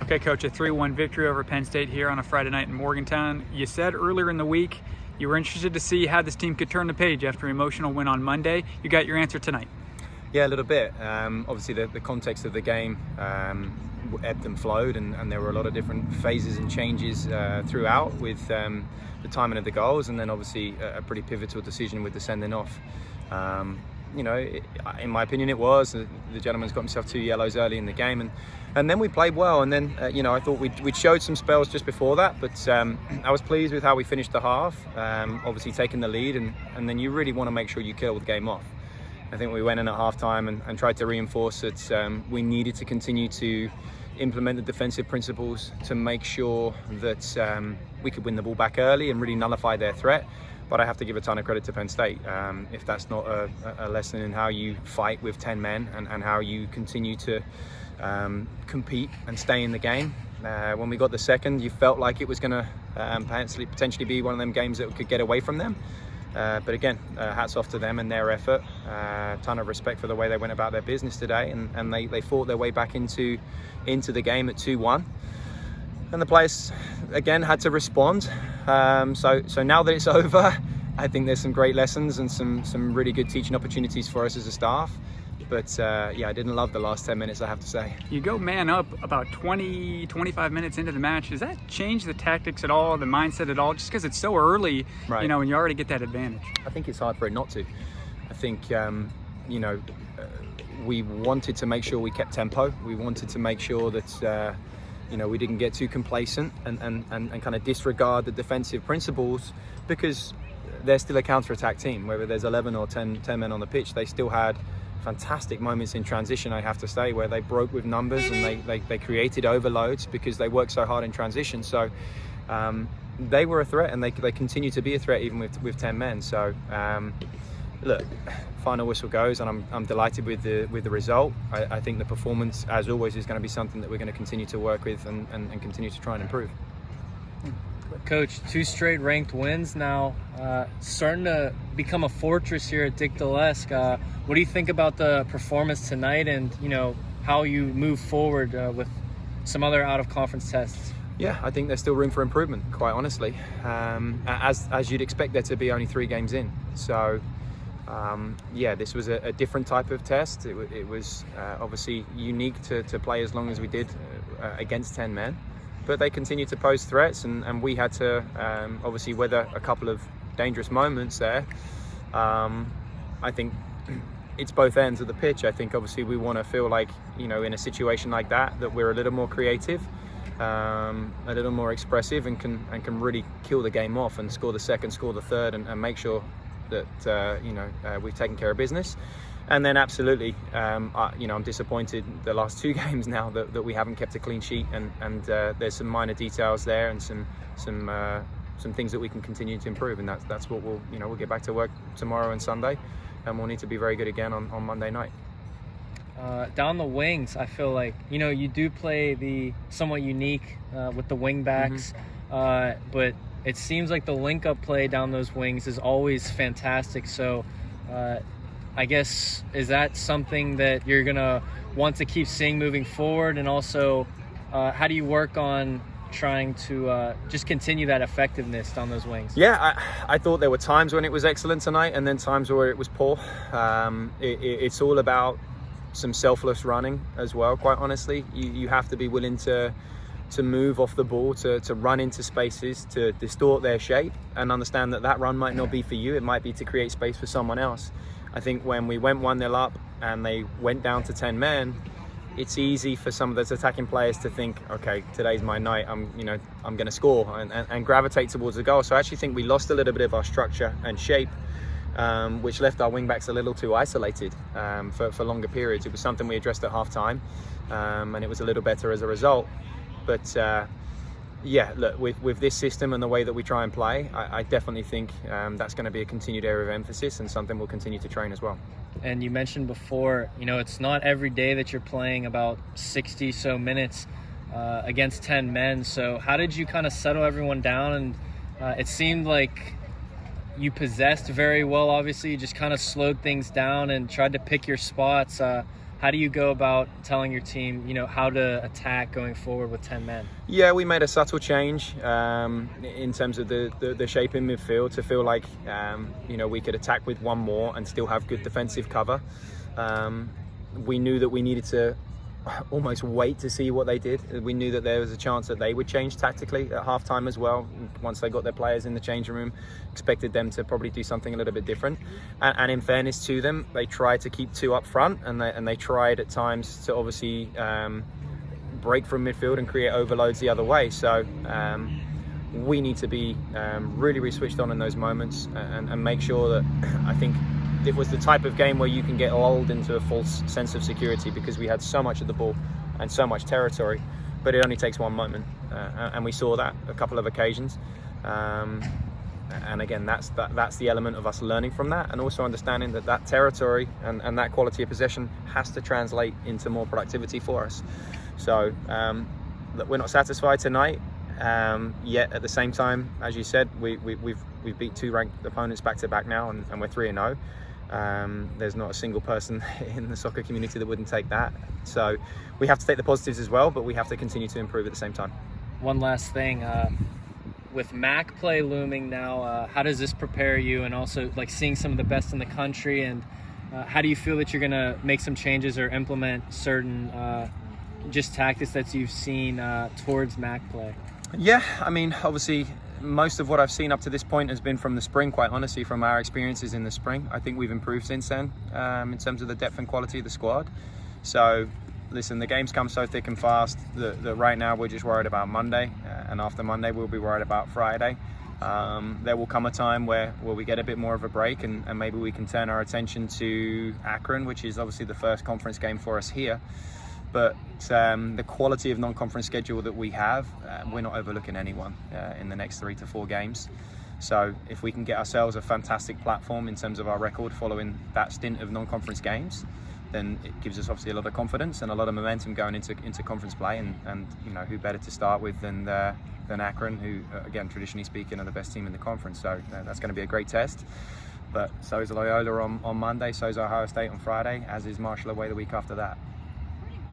Okay, Coach, a 3-1 victory over Penn State here on a Friday night in Morgantown. You said earlier in the week you were interested to see how this team could turn the page after an emotional win on Monday. You got your answer tonight. Yeah, a little bit. Obviously, the context of the game ebbed and flowed, and there were a lot of different phases and changes throughout with the timing of the goals, and then obviously a pretty pivotal decision with the sending off. In my opinion, it was. The gentleman's got himself 2 yellows early in the game, and then we played well. And then, I thought we'd showed some spells just before that, but I was pleased with how we finished the half, obviously taking the lead, and then you really want to make sure you kill the game off. I think we went in at halftime and tried to reinforce that we needed to continue to implement the defensive principles to make sure that we could win the ball back early and really nullify their threat. But I have to give a ton of credit to Penn State. If that's not a lesson in how you fight with 10 men and how you continue to compete and stay in the game. When we got the second, you felt like it was going to potentially be one of them games that could get away from them. But again, hats off to them and their effort. Ton of respect for the way they went about their business today, and they fought their way back into the game at 2-1. And the players, again, had to respond. So now that it's over, I think there's some great lessons and some really good teaching opportunities for us as a staff. But I didn't love the last 10 minutes, I have to say. You go man up about 25 minutes into the match. Does that change the tactics at all, the mindset at all, just because it's so early, right, and you already get that advantage? I think it's hard for it not to. I think, we wanted to make sure we kept tempo. We wanted to make sure that, we didn't get too complacent and kind of disregard the defensive principles, because they're still a counter-attack team. Whether there's 11 or 10 men on the pitch, they still had fantastic moments in transition, I have to say, where they broke with numbers and they created overloads because they worked so hard in transition. So they were a threat, and they continue to be a threat even with 10 men. So look, final whistle goes, and I'm delighted with the result. I think the performance, as always, is going to be something that we're going to continue to work with and continue to try and improve. Coach, 2 straight ranked wins now, starting to become a fortress here at Dick Dalesk. What do you think about the performance tonight, and how you move forward with some other out-of-conference tests? Yeah, I think there's still room for improvement, quite honestly. As you'd expect there to be only 3 games in. So, this was a different type of test. It was obviously unique to play as long as we did against 10 men. But they continued to pose threats, and we had to obviously weather a couple of dangerous moments there. I think it's both ends of the pitch. I think obviously we want to feel like, in a situation like that we're a little more creative, a little more expressive, and can really kill the game off and score the second, score the third, and make sure that we've taken care of business. And then absolutely, I'm disappointed the last 2 games now that we haven't kept a clean sheet, and there's some minor details there and some things that we can continue to improve, and that's what we'll get back to work tomorrow and Sunday, and we'll need to be very good again on Monday night. Down the wings, I feel like you do play the somewhat unique with the wing backs, but it seems like the link-up play down those wings is always fantastic. So I guess, is that something that you're going to want to keep seeing moving forward? And also, how do you work on trying to just continue that effectiveness down those wings? Yeah, I thought there were times when it was excellent tonight, and then times where it was poor. It's all about some selfless running as well, quite honestly. You have to be willing to move off the ball, to run into spaces, to distort their shape, and understand that run might not be for you. It might be to create space for someone else. I think when we went 1-0 up and they went down to 10 men, it's easy for some of those attacking players to think, okay, today's my night, I'm going to score, and gravitate towards the goal. So I actually think we lost a little bit of our structure and shape, which left our wing-backs a little too isolated for longer periods. It was something we addressed at half-time, and it was a little better as a result. But look, with this system and the way that we try and play, I definitely think that's going to be a continued area of emphasis and something we'll continue to train as well. And you mentioned before, it's not every day that you're playing about 60 so minutes against 10 men. So how did you kind of settle everyone down? And it seemed like you possessed very well, obviously. You just kind of slowed things down and tried to pick your spots. How do you go about telling your team, how to attack going forward with 10 men? Yeah, we made a subtle change in terms of the shape in midfield to feel like, we could attack with one more and still have good defensive cover. We knew that we needed to almost wait to see what they did. We knew that there was a chance that they would change tactically at halftime as well. Once they got their players in the changing room, expected them to probably do something a little bit different. And in fairness to them, they tried to keep two up front, and they tried at times to obviously break from midfield and create overloads the other way. So we need to be really switched on in those moments and make sure that, I think, it was the type of game where you can get lulled into a false sense of security because we had so much of the ball and so much territory, but it only takes one moment, and we saw that a couple of occasions. And again, that's the element of us learning from that, and also understanding that territory and that quality of possession has to translate into more productivity for us. So we're not satisfied tonight, yet at the same time, as you said, we've beat two ranked opponents back to back now, and we're 3-0. There's not a single person in the soccer community that wouldn't take that. So we have to take the positives as well, but we have to continue to improve at the same time. One last thing, with MAC play looming now, how does this prepare you, and also like seeing some of the best in the country, and how do you feel that you're going to make some changes or implement certain just tactics that you've seen towards MAC play? Yeah, I mean, obviously most of what I've seen up to this point has been from the spring, quite honestly, from our experiences in the spring. I think we've improved since then in terms of the depth and quality of the squad. So listen, the games come so thick and fast that right now we're just worried about Monday, and after Monday we'll be worried about Friday. There will come a time where we get a bit more of a break, and maybe we can turn our attention to Akron, which is obviously the first conference game for us here. But the quality of non-conference schedule that we have, we're not overlooking anyone in the next 3 to 4 games. So if we can get ourselves a fantastic platform in terms of our record following that stint of non-conference games, then it gives us obviously a lot of confidence and a lot of momentum going into conference play. And who better to start with than Akron, who again, traditionally speaking, are the best team in the conference. So that's going to be a great test. But so is Loyola on Monday, so is Ohio State on Friday, as is Marshall away the week after that.